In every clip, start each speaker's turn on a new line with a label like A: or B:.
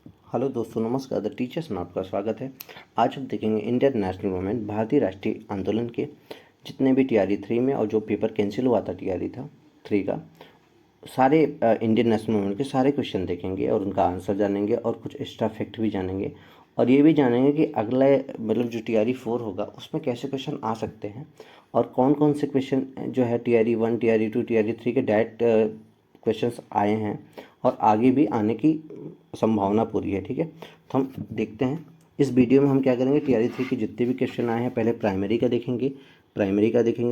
A: Hello दोस्तों, नमस्कार। The teachers में आपका स्वागत है। आज हम देखेंगे इंडियन नेशनल मूवमेंट, भारतीय राष्ट्रीय आंदोलन के जितने भी टीआरई 3 में और जो पेपर कैंसिल हुआ था टीआरई था 3 का, सारे इंडियन नेशनल मूवमेंट के सारे क्वेश्चन देखेंगे और उनका आंसर जानेंगे और कुछ एक्स्ट्रा फैक्ट भी जानेंगे और ये भी जानेंगे कि अगले मतलब जो टीआरई 4 होगा उसमें कैसे क्वेश्चन आ सकते हैं और कौन कौन से क्वेश्चन जो है टीआरई 1, टीआरई 2, टीआरई 3 के डायरेक्ट क्वेश्चंस आए हैं और आगे भी आने की संभावना पूरी है। ठीक है, तो हम देखते हैं इस वीडियो में हम क्या करेंगे। टीआरई 3 के जितने भी क्वेश्चन आए हैं पहले प्राइमरी का देखेंगे,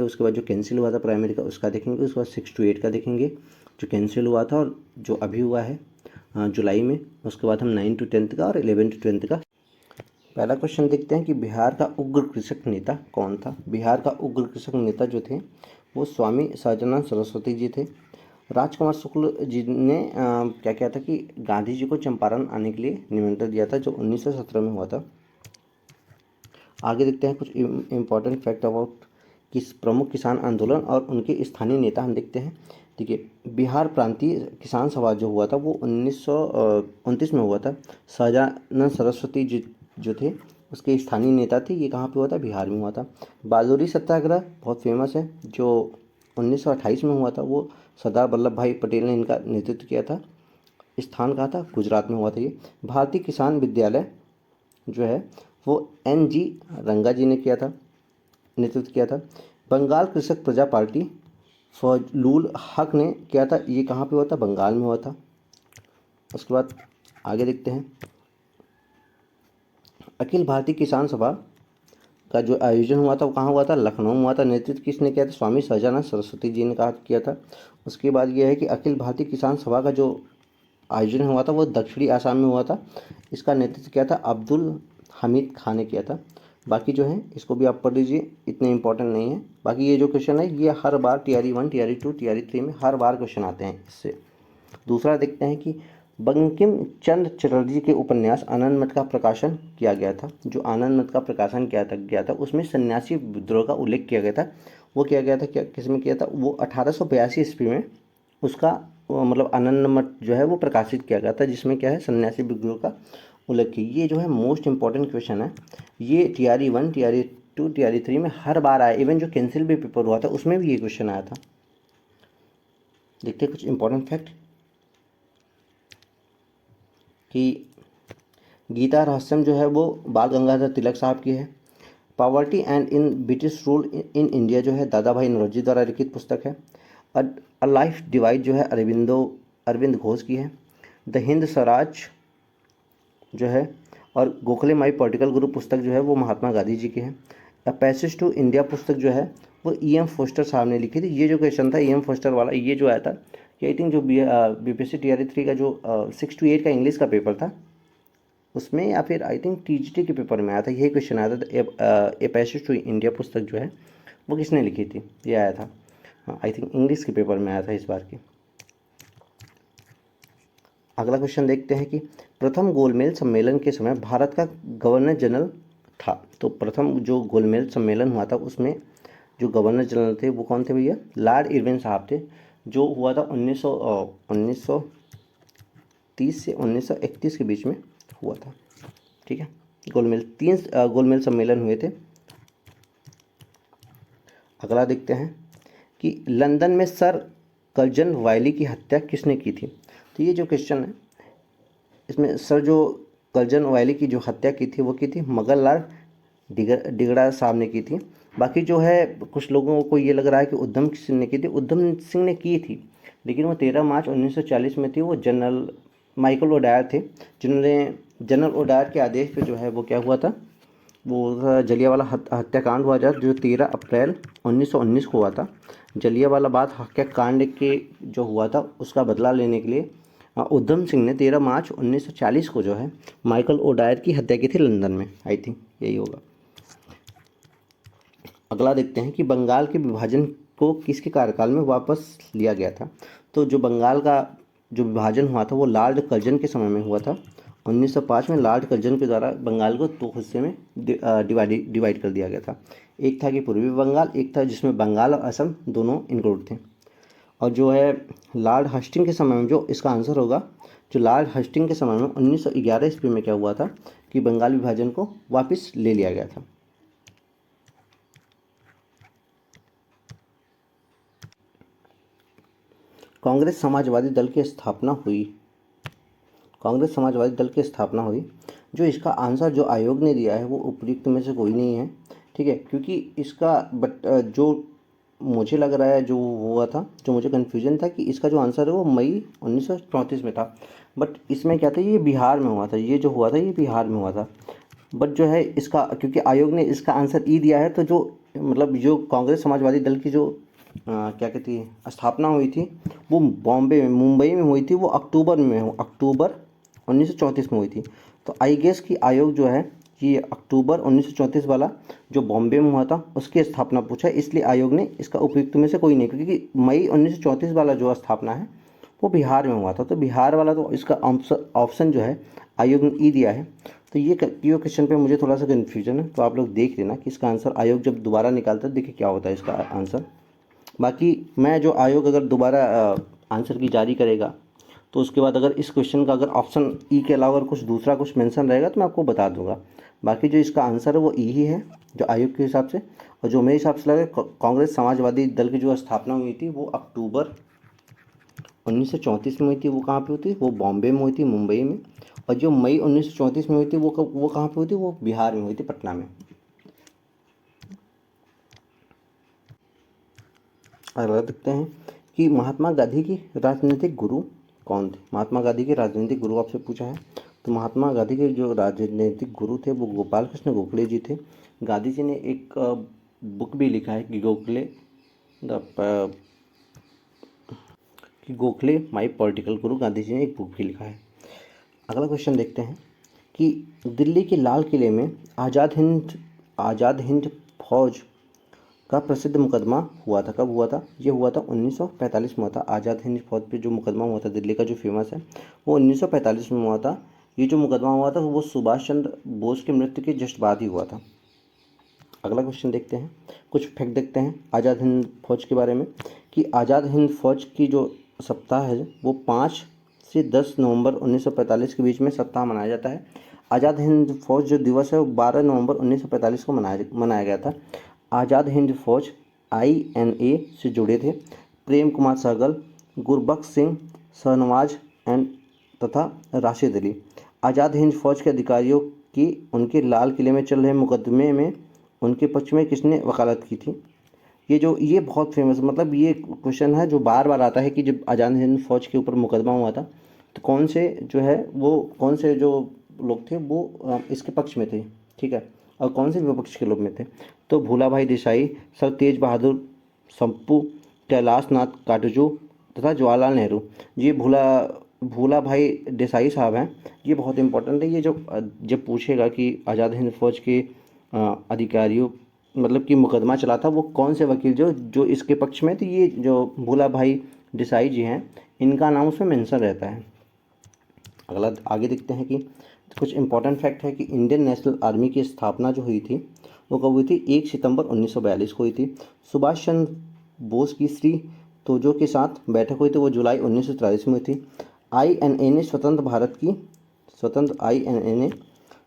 A: उसके बाद जो कैंसिल हुआ था प्राइमरी का उसका देखेंगे, उसके बाद 6 to 8 का देखेंगे जो कैंसिल हुआ था और जो अभी हुआ है जुलाई में। उसके बाद हम 9 to 10 का और 11 to 10 का। पहला क्वेश्चन देखते हैं कि बिहार का उग्र कृषक नेता कौन था। बिहार का उग्र कृषक नेता जो थे वो स्वामी सहजानंद सरस्वती जी थे। राजकुमार शुक्ल जी ने क्या किया था कि गांधी जी को चंपारण आने के लिए निमंत्रण दिया था, जो 1917 में हुआ था। आगे देखते हैं कुछ इम्पोर्टेंट फैक्ट अबाउट किस प्रमुख किसान आंदोलन और उनके स्थानीय नेता हम देखते हैं। देखिए, बिहार प्रांतीय किसान सभा जो हुआ था वो 1929 में हुआ था। सहजानंद सरस्वती जी जो थे उसके स्थानीय नेता थे। ये कहाँ पे हुआ था? बिहार में हुआ था। बारडोली सत्याग्रह बहुत फेमस है, जो 1928 में हुआ था। वो सरदार वल्लभ भाई पटेल ने इनका नेतृत्व किया था। स्थान कहाँ था? गुजरात में हुआ था ये। भारतीय किसान विद्यालय जो है वो NG रंगा जी ने किया था, नेतृत्व किया था। बंगाल कृषक प्रजा पार्टी फजलुल हक ने किया था। ये कहाँ पे हुआ था? बंगाल में हुआ था। उसके बाद आगे देखते हैं अखिल भारतीय किसान सभा का जो आयोजन हुआ था वो कहाँ हुआ था? लखनऊ में हुआ था। नेतृत्व किसने किया था? स्वामी सहजानंद सरस्वती जी ने कहा किया था। उसके बाद यह है कि अखिल भारतीय किसान सभा का जो आयोजन हुआ था वो दक्षिणी आसाम में हुआ था। इसका नेतृत्व किया था अब्दुल हमीद खान ने किया था। बाकी जो है इसको भी आप पढ़ लीजिए, इतने इंपॉर्टेंट नहीं है। बाकी ये जो क्वेश्चन है ये हर बार टीआरई 1, टीआरई 2, टीआरई 3 में हर बार क्वेश्चन आते हैं इससे। दूसरा देखते हैं कि बंकिम चंद्र चटर्जी के उपन्यास आनंद मठ का प्रकाशन किया गया था। जो आनंद मठ का प्रकाशन गया था उसमें सन्यासी विद्रोह का उल्लेख किया गया था। वो किया गया था, क्या किसमें किया था? वो 1882 ईस्वी में उसका मतलब आनंद मठ जो है वो प्रकाशित किया गया था, जिसमें क्या है? सन्यासी विद्रोह का उल्लेख किया। ये जो है मोस्ट इंपॉर्टेंट क्वेश्चन है। ये टीआरई 1, टीआरई 2, टीआरई 3 में हर बार आया। इवन जो कैंसिल भी पेपर हुआ था उसमें भी ये क्वेश्चन आया था। देखते हैं कुछ इंपॉर्टेंट फैक्ट कि गीता रहस्यम जो है वो बाल गंगाधर तिलक साहब की है। Poverty and in British rule in India जो है दादा भाई नौरोजी द्वारा लिखित पुस्तक है। अ लाइफ डिवाइड जो है अरविंद घोष की है। द हिंद स्वराज जो है और गोखले माई पॉलिटिकल ग्रुप पुस्तक जो है वो महात्मा गांधी जी की है। अ पैसेज टू इंडिया पुस्तक जो है वो EM फोस्टर साहब ने लिखी थी। ये जो क्वेश्चन था EM फोस्टर वाला, ये जो आया था कि आई थिंक जो BPSC टीआरई 3 का जो 6 to 8 का इंग्लिश का पेपर था उसमें, या फिर आई थिंक TGT के पेपर में आया था, यही क्वेश्चन आया था। ए पैसेज टू इंडिया पुस्तक जो है वो किसने लिखी थी? ये आया था, आई थिंक इंग्लिश के पेपर में आया था इस बार की। अगला क्वेश्चन देखते हैं कि प्रथम गोलमेज सम्मेलन के समय भारत का गवर्नर जनरल था। तो प्रथम जो गोलमेज सम्मेलन हुआ था उसमें जो गवर्नर जनरल थे वो कौन थे भैया? लॉर्ड इरविन साहब थे। जो हुआ था 1930 से 1931 के बीच में हुआ था। ठीक है, तीन गोलमेज सम्मेलन हुए थे। अगला देखते हैं कि लंदन में सर कर्जन वायली की हत्या किसने की थी। तो ये जो क्वेश्चन है इसमें सर जो कर्जन वायली की जो हत्या की थी वो की थी मगन लाल डिगड़ा साहब ने की थी। बाकी जो है कुछ लोगों को ये लग रहा है कि उधम सिंह ने की थी। उधम सिंह ने की थी लेकिन वो 13 मार्च 1940 में थी। वो जनरल माइकल ओडायर थे जिन्होंने जनरल ओडायर के आदेश पे जो है वो क्या हुआ था, वो जलियांवाला हत्याकांड हुआ था जो 13 अप्रैल 1919 को हुआ था। जलियांवाला बाग हत्याकांड के जो हुआ था उसका बदला लेने के लिए उधम सिंह ने 13 मार्च 1940 को जो है माइकल ओडायर की हत्या की थी लंदन में। आई थिंक यही होगा। अगला देखते हैं कि बंगाल के विभाजन को किसके कार्यकाल में वापस लिया गया था। तो जो बंगाल का जो विभाजन हुआ था वो लॉर्ड कर्जन के समय में हुआ था। 1905 में लॉर्ड कर्जन के द्वारा बंगाल को 2 हिस्से में डिवाइड कर दिया गया था। एक था कि पूर्वी बंगाल, एक था जिसमें बंगाल और असम दोनों इंक्लूड थे। और जो है लॉर्ड हस्टिंग के समय में जो इसका आंसर होगा जो लॉर्ड हस्टिंग के समय में 1911 ईस्वी में क्या हुआ था कि बंगाल विभाजन को वापस ले लिया गया था। कांग्रेस समाजवादी दल की स्थापना हुई। कांग्रेस समाजवादी दल की स्थापना हुई। जो इसका आंसर जो आयोग ने दिया है वो उपयुक्त में से कोई नहीं है, ठीक है, क्योंकि इसका जो मुझे लग रहा है जो हुआ था, जो मुझे कन्फ्यूजन था कि इसका जो आंसर है वो मई 1934 में था, बट इसमें क्या था, ये बिहार में हुआ था, ये जो हुआ था ये बिहार में हुआ था। बट जो है इसका, क्योंकि आयोग ने इसका आंसर ई दिया है, तो जो मतलब जो कांग्रेस समाजवादी दल की जो क्या कहती है स्थापना हुई थी वो बॉम्बे में, मुंबई में हुई थी, वो अक्टूबर 1934 में हुई थी। तो आई गेस कि आयोग जो है ये अक्टूबर 1934 वाला जो बॉम्बे में हुआ था उसकी स्थापना पूछा है, इसलिए आयोग ने इसका उपयुक्त में से कोई नहीं, क्योंकि मई 1934 वाला जो स्थापना है वो बिहार में हुआ था, तो बिहार वाला तो इसका ऑप्शन जो है आयोग ने ई दिया है। तो ये क्वेश्चन पे मुझे थोड़ा सा कन्फ्यूजन है, तो आप लोग देख लेना कि इसका आंसर आयोग जब दोबारा निकालता है देखिए क्या होता है इसका आंसर। बाकी मैं जो आयोग अगर दोबारा आंसर की जारी करेगा तो उसके बाद अगर इस क्वेश्चन का अगर ऑप्शन ई के अलावा अगर कुछ दूसरा कुछ मेंशन रहेगा तो मैं आपको बता दूंगा। बाकी जो इसका आंसर है वो ई ही है जो आयोग के हिसाब से, और जो मेरे हिसाब से लगे कांग्रेस समाजवादी दल की जो स्थापना हुई थी वो अक्टूबर 1934 में हुई थी। वो कहाँ पे हुई थी, वो बॉम्बे में हुई थी, मुंबई में। और जो मई 1934 में हुई थी वो कहाँ पे हुई थी, वो बिहार में हुई थी, पटना में। अगला देखते हैं कि महात्मा गांधी की राजनीतिक गुरु कौन थे। महात्मा गांधी के राजनीतिक गुरु आपसे पूछा है, तो महात्मा गांधी के जो राजनीतिक गुरु थे वो गोपाल कृष्ण गोखले जी थे। गांधी जी ने एक बुक भी लिखा है कि गोखले माई पॉलिटिकल गुरु, गांधी जी ने एक बुक भी लिखा है। अगला क्वेश्चन देखते हैं कि दिल्ली के लाल किले में आज़ाद हिंद फौज का प्रसिद्ध मुकदमा हुआ था। कब हुआ था, ये हुआ था 1945 में हुआ था। आज़ाद हिंद फौज पे जो मुकदमा हुआ था दिल्ली का जो फेमस है वो 1945 में हुआ था। ये जो मुकदमा हुआ था वो सुभाष चंद्र बोस की मृत्यु के जस्ट बाद ही हुआ था। अगला क्वेश्चन देखते हैं, कुछ फैक्ट देखते हैं आज़ाद हिंद फौज के बारे में कि आज़ाद हिंद फौज की जो सप्ताह है वो 5 से 10 नवंबर 1945 के बीच में सप्ताह मनाया जाता है। आज़ाद हिंद फौज जो दिवस है वो 12 नवंबर 1945 को मनाया गया था। आज़ाद हिंद फौज INA से जुड़े थे प्रेम कुमार सहगल, गुरबख्श सिंह, शाहनवाज एंड तथा राशिद अली। आज़ाद हिंद फौज के अधिकारियों की उनके लाल किले में चल रहे मुकदमे में उनके पक्ष में किसने वकालत की थी। ये बहुत फेमस, मतलब ये क्वेश्चन है जो बार बार आता है कि जब आज़ाद हिंद फौज के ऊपर मुकदमा हुआ था तो कौन से जो लोग थे वो इसके पक्ष में थे, ठीक है, और कौन से विपक्ष के लोग में थे। तो भूला भाई देसाई, सर तेज बहादुर संप्पू, कैलाश नाथ काटजू तथा जवाहरलाल नेहरू। ये भूला भाई देसाई साहब हैं, ये बहुत इंपॉर्टेंट है। ये जब पूछेगा कि आज़ाद हिंद फौज के अधिकारियों मतलब कि मुकदमा चला था वो कौन से वकील जो इसके पक्ष में, तो ये जो भूला भाई देसाई जी हैं इनका नाम उसमें मेंशन रहता है। अगला आगे देखते हैं कि कुछ इंपॉर्टेंट फैक्ट है कि इंडियन नेशनल आर्मी की स्थापना जो हुई थी वो कब हुई थी, 1 सितंबर 1942 को हुई थी। सुभाष चंद्र बोस की श्री तोजो के साथ बैठक हुई थी, वो जुलाई 1943 में हुई थी। INA ने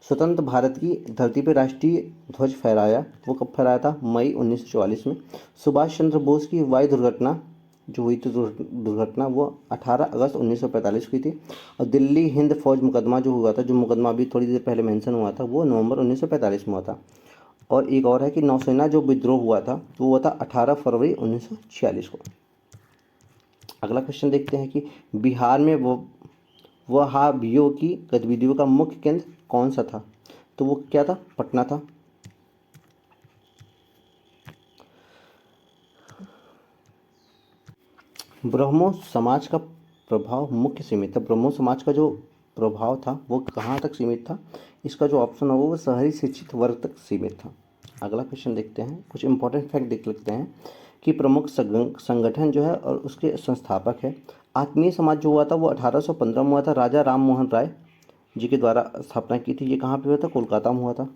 A: स्वतंत्र भारत की धरती पर राष्ट्रीय ध्वज फहराया, वो कब फहराया था, मई 1944 में। सुभाष चंद्र बोस की वायु दुर्घटना जो हुई थी दुर्घटना वो 18 अगस्त 1945 की थी। और दिल्ली हिंद फौज मुकदमा जो हुआ था, जो मुकदमा अभी थोड़ी देर पहले मेंशन हुआ था, वो नवंबर 1945 में हुआ था। और एक और है कि नौसेना जो विद्रोह हुआ था वो हुआ था 18 फरवरी 1946 को। अगला क्वेश्चन देखते हैं कि बिहार में वहाबियों की गतिविधियों का मुख्य केंद्र कौन सा था, तो वो क्या था, पटना था। ब्रह्मो समाज का प्रभाव मुख्य सीमित था। ब्रह्मो समाज का जो प्रभाव था वो कहाँ तक सीमित था, इसका जो ऑप्शन होगा वो शहरी शिक्षित वर्ग तक सीमित था। अगला क्वेश्चन देखते हैं, कुछ इंपॉर्टेंट फैक्ट देख लेते हैं कि प्रमुख संगठन जो है और उसके संस्थापक है। आत्मीय समाज जो हुआ था वो 1815 में हुआ था, राजा राम मोहन राय जी के द्वारा स्थापना की थी। ये कहाँ पे हुआ था, कोलकाता में हुआ था।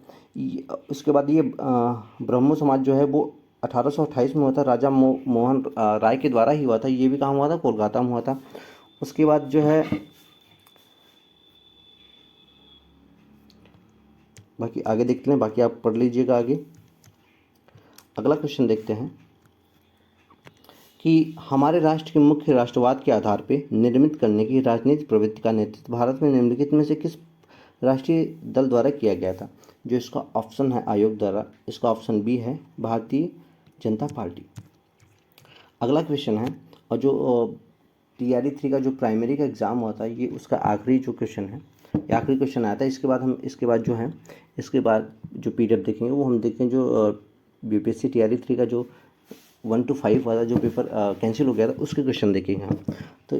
A: उसके बाद ये ब्रह्मो समाज जो है वो 1828 में हुआ था, राजा मोहन राय के द्वारा ही हुआ था। ये भी कहाँ हुआ था, कोलकाता में हुआ था। उसके बाद जो है बाकी आगे देखते हैं, बाकी आप पढ़ लीजिएगा आगे। अगला क्वेश्चन देखते हैं कि हमारे राष्ट्र के मुख्य राष्ट्रवाद के आधार पर निर्मित करने की राजनीतिक प्रवृत्ति का नेतृत्व भारत में निम्नलिखित में से किस राष्ट्रीय दल द्वारा किया गया था? जो इसका ऑप्शन है आयोग द्वारा, इसका ऑप्शन बी है भारतीय जनता पार्टी। अगला क्वेश्चन है, और जो टीआरई 3 का जो प्राइमरी का एग्ज़ाम हुआ था, ये उसका आखिरी जो क्वेश्चन है, ये आखिरी क्वेश्चन आया था। इसके बाद जो है इसके बाद जो पीडीएफ देखेंगे वो हम देखें जो बीपीएससी टीआरई 3 का जो 1 to 5 वाला जो पेपर कैंसिल हो गया था, उसके क्वेश्चन देखेंगे हम। तो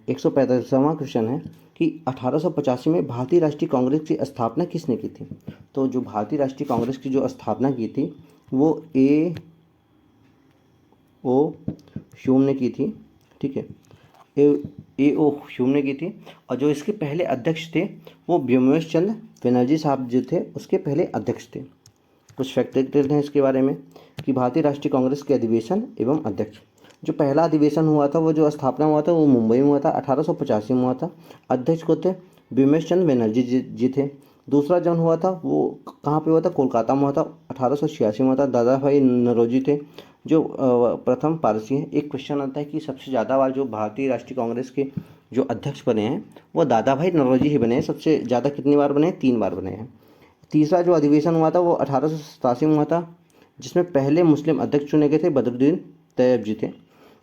A: 145वां क्वेश्चन है कि 1885 में भारतीय राष्ट्रीय कांग्रेस की स्थापना किसने की थी? तो जो भारतीय राष्ट्रीय कांग्रेस की जो स्थापना की थी वो A.O. ह्यूम ने की थी, ठीक है, A.O. ह्यूम ने की थी। और जो इसके पहले अध्यक्ष थे वो व्योमेश चंद्र बनर्जी साहब जो थे, उसके पहले अध्यक्ष थे। कुछ फैक्ट देखते हैं इसके बारे में कि भारतीय राष्ट्रीय कांग्रेस के अधिवेशन एवं अध्यक्ष, जो पहला अधिवेशन हुआ था, वो जो स्थापना हुआ था वो मुंबई में हुआ था, 1885 में हुआ था। अध्यक्ष को थे व्योमेश चंद्र बनर्जी जी थे। दूसरा जन हुआ था वो कहाँ पे हुआ था? कोलकाता में हुआ था, 1886 में हुआ था। दादा भाई नौरोजी थे जो प्रथम पारसी हैं। एक क्वेश्चन आता है कि सबसे ज़्यादा बार जो भारतीय राष्ट्रीय कांग्रेस के जो अध्यक्ष बने हैं वो दादा भाई नौरोजी ही बने हैं। सबसे ज़्यादा कितनी बार बने हैं? 3 बार बने हैं। तीसरा जो अधिवेशन हुआ था वो 1887 में हुआ था, जिसमें पहले मुस्लिम अध्यक्ष चुने गए थे, बदरुद्दीन तैयब जी थे।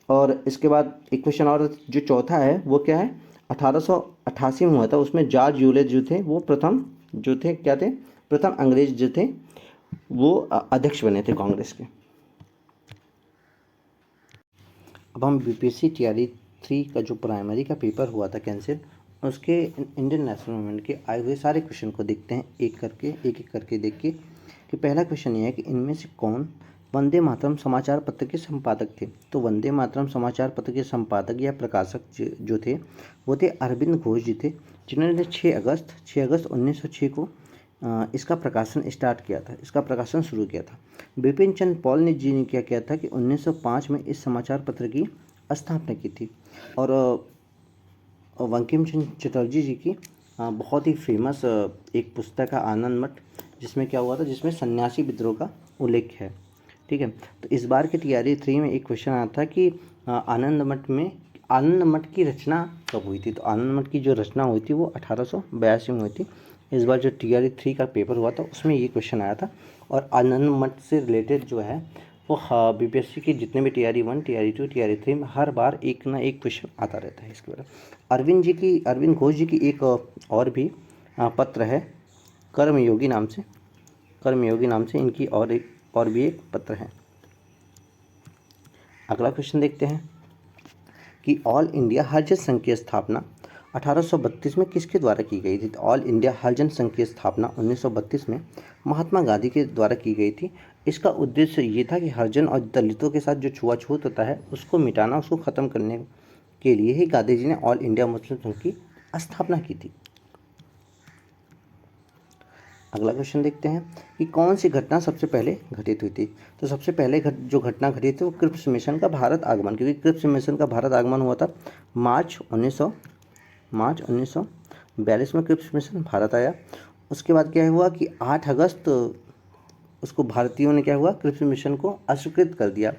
A: और इसके बाद एक क्वेश्चन और जो चौथा है वो क्या है? 1888 में हुआ था, उसमें जॉर्ज यूलेज जो थे वो प्रथम जो थे क्या थे? प्रथम अंग्रेज जो थे वो अध्यक्ष बने थे कांग्रेस के। अब हम बीपीएससी टीआरई 3 का जो प्राइमरी का पेपर हुआ था कैंसिल, उसके इंडियन नेशनल मूवमेंट के आए हुए सारे क्वेश्चन को देखते हैं एक एक करके देख के। कि पहला क्वेश्चन ये है कि इनमें से कौन वंदे मातरम समाचार पत्र के संपादक थे? तो वंदे मातरम समाचार पत्र के संपादक या प्रकाशक जो थे वो थे अरविंद घोष जी थे, जिन्होंने 6 अगस्त 1906 को इसका प्रकाशन स्टार्ट किया था, इसका प्रकाशन शुरू किया था। बिपिन चंद्र पॉल ने जी ने क्या किया था कि 1905 में इस समाचार पत्र की स्थापना की थी। और बंकिम चंद्र चटर्जी जी की बहुत ही फेमस एक पुस्तक है आनंद मठ, जिसमें क्या हुआ था, जिसमें सन्यासी विद्रोह का उल्लेख है, ठीक है। तो इस बार के टीआरई 3 में एक क्वेश्चन आया था कि आनंद मठ की रचना कब हुई थी? तो आनंद मठ की जो रचना हुई थी वो 1882 में हुई थी। इस बार जो टीआरई 3 का पेपर हुआ था उसमें ये क्वेश्चन आया था। और आनंद मठ से रिलेटेड जो है वो बीपीएससी के जितने भी टीआरई 1, टीआरई 2, टीआरई 3 में हर बार एक ना एक क्वेश्चन आता रहता है इसके बारे में। अरविंद घोष जी की एक और भी पत्र है कर्मयोगी नाम से इनकी और भी एक पत्र है। अगला क्वेश्चन देखते हैं कि ऑल इंडिया हरिजन संघ की स्थापना 1832 में किसके द्वारा की गई थी? तो ऑल इंडिया हरिजन संघ की स्थापना 1932 में महात्मा गांधी के द्वारा की गई थी। इसका उद्देश्य ये था कि हरिजन और दलितों के साथ जो छुआछूत होता है उसको मिटाना, उसको ख़त्म करने के लिए ही गांधी जी ने ऑल इंडिया मुस्लिम संघ की स्थापना की थी। अगला क्वेश्चन देखते हैं कि कौन सी घटना सबसे पहले घटित हुई थी? तो सबसे पहले जो घटना घटी थी वो क्रिप्स मिशन का भारत आगमन, क्योंकि क्रिप्स मिशन का भारत आगमन हुआ था मार्च 1942 में क्रिप्स मिशन भारत आया। उसके बाद क्या हुआ कि 8 अगस्त उसको भारतीयों ने क्या हुआ, क्रिप्स मिशन को अस्वीकृत कर दिया।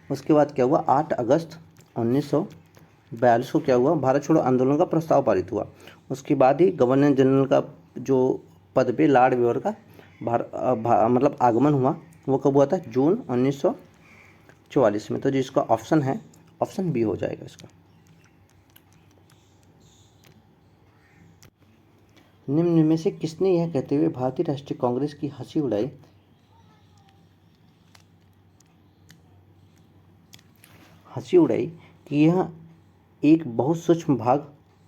A: उसके बाद क्या हुआ, 8 अगस्त 1942 को क्या हुआ, भारत छोड़ो आंदोलन का प्रस्ताव पारित हुआ। उसके बाद ही गवर्नर जनरल का जो पद पे लॉर्ड वेयर का मतलब आगमन हुआ, वो कब हुआ था? जून 1944 में। तो जिसका ऑप्शन है ऑप्शन बी हो जाएगा इसका। निम्न में से किसने यह कहते हुए भारतीय राष्ट्रीय कांग्रेस की हंसी उड़ाई कि यह एक बहुत सूक्ष्म भाग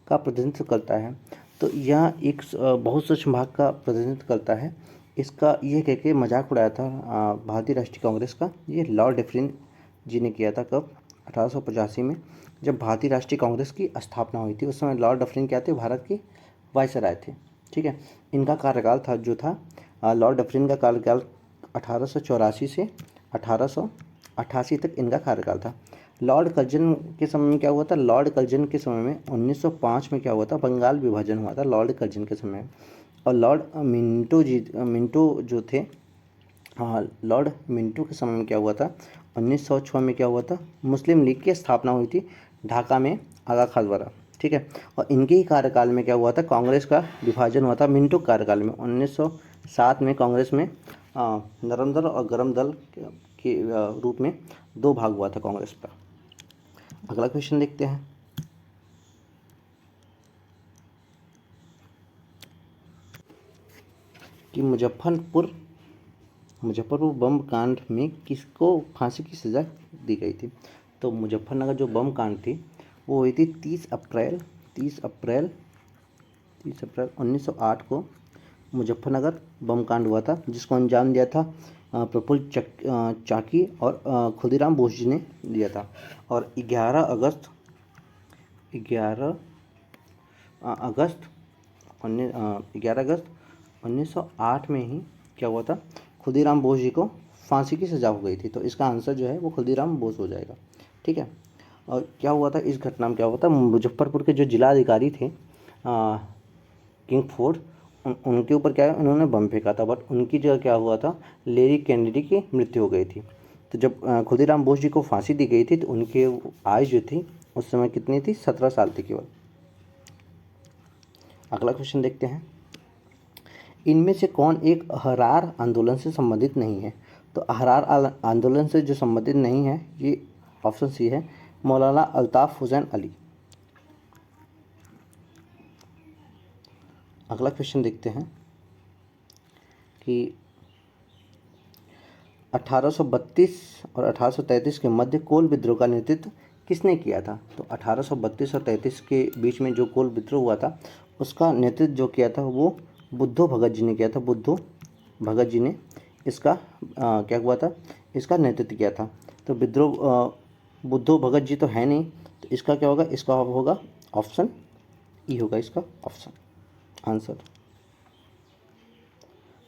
A: का प्रतिनिधित्व करता है? तो यह एक बहुत सूक्ष्म भाग का प्रतिनिधित्व करता है, इसका यह कह के मजाक उड़ाया था भारतीय राष्ट्रीय कांग्रेस का। ये लॉर्ड डफरिन जी ने किया था कब? 1885 में, जब भारतीय राष्ट्रीय कांग्रेस की स्थापना हुई थी। उस समय लॉर्ड डफरिन क्या थे? भारत के वायसराय थे, ठीक है। इनका कार्यकाल था लॉर्ड डफरिन का कार्यकाल 1884 से 1888 तक इनका कार्यकाल था। लॉर्ड कर्जन के समय में क्या हुआ था? लॉर्ड कर्जन के समय में 1905 में क्या हुआ था? बंगाल विभाजन हुआ था लॉर्ड कर्जन के समय। और मिंटो जो थे, हाँ, लॉर्ड मिंटो के समय में क्या हुआ था, 1906 में क्या हुआ था, मुस्लिम लीग की स्थापना हुई थी ढाका में आगा खान द्वारा। ठीक है, और इनके ही कार्यकाल में क्या हुआ था, कांग्रेस का विभाजन हुआ था मिंटो के कार्यकाल में। 1907 में कांग्रेस में नरम दल और गरम दल के रूप में दो भाग हुआ था कांग्रेस का। अगला क्वेश्चन देखते हैं कि मुजफ्फरपुर बम कांड में किसको फांसी की सज़ा दी गई थी। तो मुजफ्फरनगर जो बम कांड थी वो हुई थी 30 अप्रैल 1908 को मुजफ्फरनगर बम कांड हुआ था, जिसको अंजाम दिया था प्रफुल्ल चाकी और खुदीराम बोस जी ने दिया था। और 11 अगस्त 1908 में ही क्या हुआ था, खुदीराम बोस जी को फांसी की सज़ा हो गई थी। तो इसका आंसर जो है वो खुदीराम बोस हो जाएगा। ठीक है, और क्या हुआ था इस घटना में, क्या हुआ था, मुजफ्फरपुर के जो जिलाधिकारी थे किंग फोर्ड, उनके ऊपर क्या है, उन्होंने बम फेंका था, बट उनकी जगह क्या हुआ था, लेडी कैनेडी की मृत्यु हो गई थी। तो जब खुदीराम बोस जी को फांसी दी गई थी तो उनकी आयु जो थी उस समय कितनी थी, 17 साल थी केवल। अगला क्वेश्चन देखते हैं, इनमें से कौन एक अहरार आंदोलन से संबंधित नहीं है। तो अहरार आंदोलन से जो संबंधित नहीं है, ये ऑप्शन सी है, मौलाना अल्ताफ़ हुसैन अली। अगला क्वेश्चन देखते हैं कि 1832 और 1833 के मध्य कोल विद्रोह का नेतृत्व किसने किया था। तो 1832 और 33 के बीच में जो कोल विद्रोह हुआ था उसका नेतृत्व जो किया था वो बुद्धो भगत जी ने किया था। बुद्धो भगत जी ने इसका क्या हुआ था, इसका नेतृत्व किया था। तो बुद्धो भगत जी तो है नहीं, तो इसका क्या होगा, इसका होगा ऑप्शन ई होगा इसका ऑप्शन आंसर।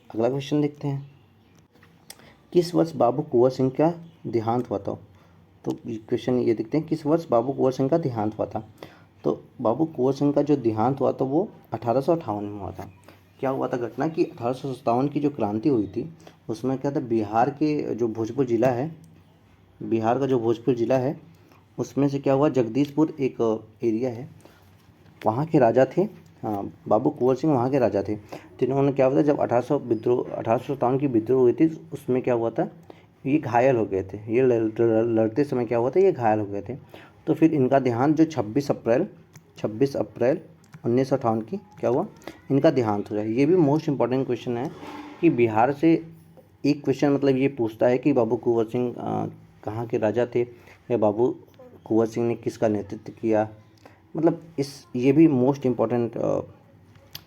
A: अगला क्वेश्चन देखते हैं, किस वर्ष बाबू कुंवर सिंह का देहांत हुआ था। तो क्वेश्चन ये देखते हैं, किस वर्ष बाबू कुंवर सिंह का देहांत हुआ था। तो बाबू कुंवर सिंह का जो देहांत हुआ था वो 1858 में हुआ था। क्या हुआ था घटना कि 1857 की जो क्रांति हुई थी उसमें क्या था, बिहार के जो भोजपुर ज़िला है, बिहार का जो भोजपुर ज़िला है उसमें से क्या हुआ, जगदीशपुर एक एरिया है, वहाँ के राजा थे, हाँ, बाबू कुंवर सिंह वहाँ के राजा थे। तो इन्होंने क्या हुआ था, जब 1857 की विद्रोह हुई थी उसमें क्या हुआ था, ये घायल हो गए थे, ये लड़ते समय क्या हुआ था, ये घायल हो गए थे। तो फिर इनका देहांत जो 26 अप्रैल 1958 की क्या हुआ, इनका देहांत हो जाए। ये भी मोस्ट इंपॉर्टेंट क्वेश्चन है कि बिहार से एक क्वेश्चन मतलब ये पूछता है कि बाबू कुंवर सिंह कहाँ के राजा थे, या बाबू कुंवर सिंह ने किसका नेतृत्व किया। मतलब ये भी मोस्ट इम्पॉर्टेंट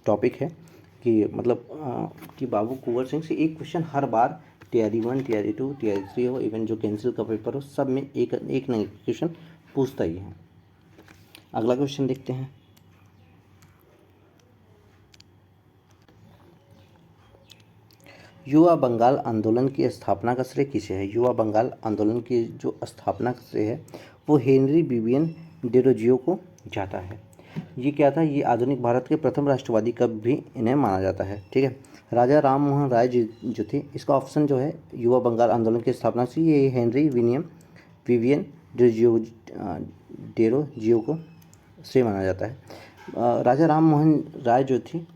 A: टॉपिक है कि मतलब कि बाबू कुंवर सिंह से एक क्वेश्चन हर बार TRE 1, TRE 2, TRE 3 हो, इवन जो कैंसिल का पेपर हो, सब में एक ना एक क्वेश्चन पूछता ही है। अगला क्वेश्चन देखते हैं, युवा बंगाल आंदोलन की स्थापना का श्रेय किसे है। युवा बंगाल आंदोलन की जो स्थापना का श्रेय है वो हेनरी विवियन डेरोजियो को जाता है। ये क्या था, ये आधुनिक भारत के प्रथम राष्ट्रवादी कवि भी इन्हें माना जाता है। ठीक है, राजा राम मोहन राय जी जो थे, इसका ऑप्शन जो है युवा बंगाल आंदोलन की स्थापना से ये हेनरी विवियन डेरोजियो को श्रेय माना जाता है। राजा राम मोहन राय जो थी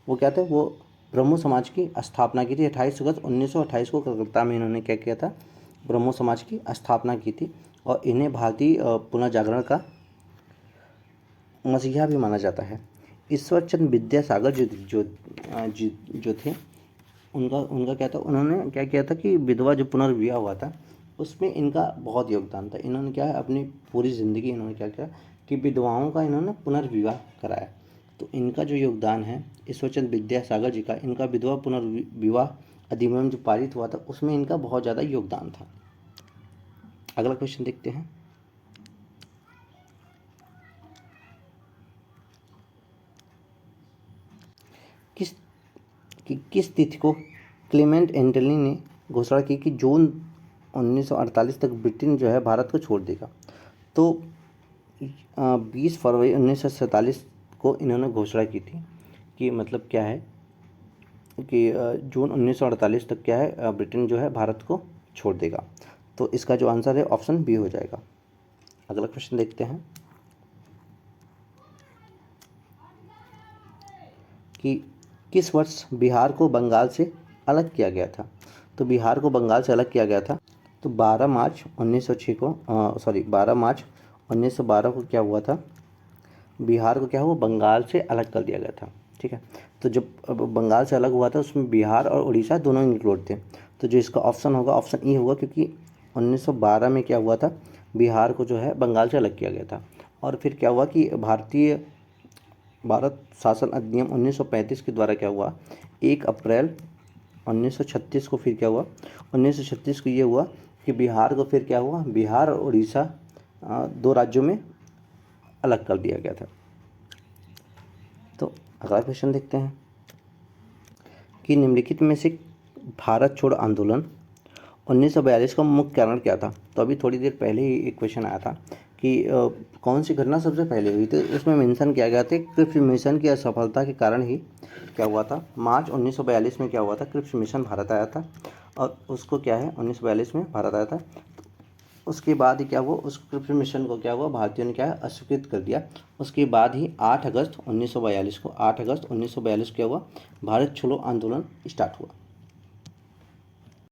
A: वो क्या थे, वो ब्रह्मो समाज की स्थापना की थी। 28 अगस्त 1928 को कलकत्ता में इन्होंने क्या किया था, ब्रह्मो समाज की स्थापना की थी। और इन्हें भारतीय पुनर्जागरण का मसीहा भी माना जाता है। ईश्वर चंद्र विद्यासागर जो थे, उनका क्या था, उन्होंने क्या किया था कि विधवा जो पुनर्विवाह हुआ था उसमें इनका बहुत योगदान था। इन्होंने क्या है, अपनी पूरी ज़िंदगी इन्होंने क्या किया कि विधवाओं का इन्होंने पुनर्विवाह कराया। तो इनका जो योगदान है ईश्वरचंद्र विद्यासागर जी का, इनका विधवा पुनर्विवाह अधिनियम जो पारित हुआ था उसमें इनका बहुत ज़्यादा योगदान था। अगला क्वेश्चन देखते हैं, किस तिथि को क्लेमेंट एंटनी ने घोषणा की कि जून 1948 तक ब्रिटेन जो है भारत को छोड़ देगा। तो 20 फरवरी 1947 को इन्होंने घोषणा की थी कि मतलब क्या है जून 1948 तक क्या है, ब्रिटेन जो है भारत को छोड़ देगा। तो इसका जो आंसर है ऑप्शन बी हो जाएगा। अगला क्वेश्चन देखते हैं कि किस वर्ष बिहार को बंगाल से अलग किया गया था। तो बिहार को बंगाल से अलग किया गया था तो 12 मार्च 1906 को 12 मार्च 1912 को क्या हुआ था, बिहार को क्या हुआ, बंगाल से अलग कर दिया गया था। ठीक है, तो जब बंगाल से अलग हुआ था उसमें बिहार और उड़ीसा दोनों इंक्लूड थे। तो जो इसका ऑप्शन होगा ऑप्शन ई होगा, क्योंकि 1912 में क्या हुआ था, बिहार को जो है बंगाल से अलग किया गया था। और फिर क्या हुआ कि भारत शासन अधिनियम 1935 के द्वारा क्या हुआ, 1 अप्रैल 1936 को फिर क्या हुआ, 1936 को ये हुआ कि बिहार को फिर क्या हुआ, बिहार और उड़ीसा दो राज्यों में अलग कर दिया गया था। तो अगला क्वेश्चन देखते हैं कि निम्नलिखित में से भारत छोड़ो आंदोलन 1942 का मुख्य कारण क्या था। तो अभी थोड़ी देर पहले ही एक क्वेश्चन आया था कि कौन सी घटना सबसे पहले हुई। तो उसमें मेंशन किया गया था क्रिप्स मिशन की असफलता के कारण ही क्या हुआ था, मार्च 1942 में क्या हुआ था, क्रिप्स मिशन भारत आया था। और उसको क्या है 1942 में भारत आया था। उसके बाद ही क्या हुआ, उस क्रिप्स मिशन को क्या हुआ, भारतीयों ने क्या है अस्वीकृत कर दिया। उसके बाद ही 8 अगस्त 1942 को क्या हुआ, भारत छोड़ो आंदोलन स्टार्ट हुआ।